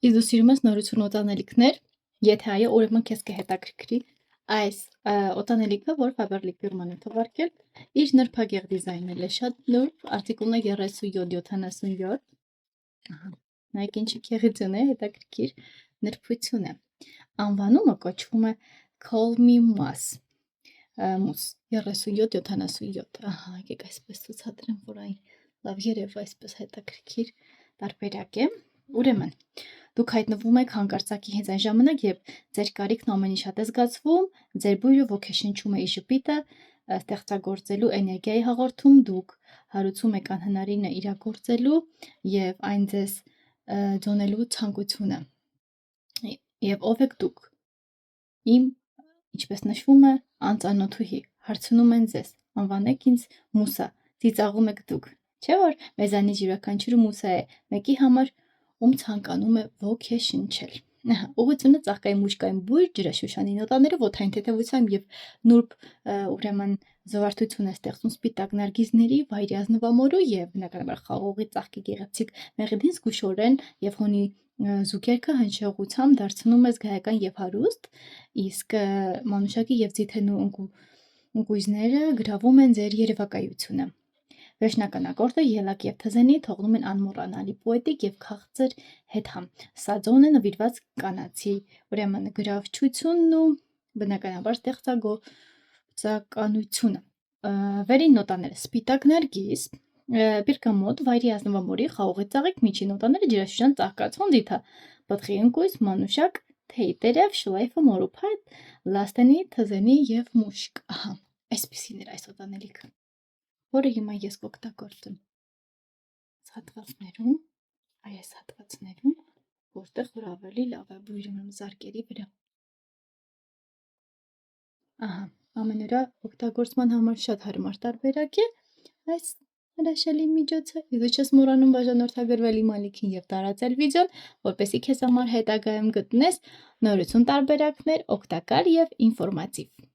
Իսկ դու սիրում ես նորություն օծանելիքներ, եթե այո, ուրեմն քեզ կհետաքրքրի այս օծանելիքը, որ Faberlic ֆիրման է թողարկել, իր նրբագեղ դիզայնել է, շատ նուրբ, արտիկուլն է 3777, ահա, նայեք ինչի քեղություն է, հետաքրքիր նրբություն է, անվանումը կոչվում է Call Me Moss, մուս 3777, ահա, եկեք այսպես ցուցադրեմ, որ այն լավ երևա այսպես հետաքրքիր տարբերակ է, ուրեմն, դուք հայտնվում եք հանկարծակի հենց այն ժամանակ, երբ ձեր կարիքն ամենի շատ է զգացվում, ձեր բույրը ոգեշնչում է իր ժպիտը, ստեղծագործելու էներգիայի հաղորդում, դուք հարուցում եք անհնարինը իրագործելու եւ այն ձեզ ձոնելու ցանկությունը։ Եվ ով եք դուք։ Իմ, ինչպես նշվում է, անծանոթուհի, հարցնում են ձեզ, անվանեք ինձ Մուսա, ծիծաղում եք դուք։ Չէ՞ որ մեզանից յուրաքանչյուրը Մուսա է, մեկի համար ում ցանկանում է ոգեշնչել։ Ուղղությունը ծաղկային մուշկային բույր, ջրաշուշանի նոտաները, ոտային թեթևությամբ եւ նուրբ ուրեմն զվարթություն է ստեղծում սպիտակ նարգիզների, վայրի ազնվամորու եւ բնականաբար խաղողի ծաղկի գեղեցիկ մեղեդին զգուշորեն եւ հոնի զուգերքը հնչողությամբ դարձնում է զգայական եւ հարուստ, իսկ մանուշակի եւ ձիթենու ընկույզները գրավում են ձեր երևակայությունը։ Վերջնական ակորդը ելակ եւ թզենի թողնում են անմոռանալի պոետիկ եւ քաղցր հետհամ։ Սա ձոն է նվիրված կանացի, ուրեմն գրավչությունն ու բնականաբար ստեղծագործականությունը։ Վերին նոտաները սպիտակ նարգիզ, բերգամոտ, վայրի ազնվամորի, խաղողի ծաղիկ, միջին նոտաները ջրաշրջան ծաղկացող դիթա, պտղի ընկույզ, մանուշակ, թեյ տերև, շլայֆը, մորուփայտ, լաստենի, թզենի եւ մուշկ։ Ահա, այսպեսին էր այս օծանելիքը, որը հիմա ես կօգտագործեմ հատվածներում, այս հատվածներում, որտեղ որ ավելի լավ է բույրը զարկերի վրա։ Ահա, ամենուրա օգտագործման համար շատ հարմար տարբերակ է այս հրաշալի միջոցը, դու չես մոռանում բաժանորդագրվել իմ ալիքին եւ տարածել վիդեոն, որպեսզի քեզ համար հետագայում գտնես նորություն տարբերակներ, օգտակար եւ ինֆորմատիվ։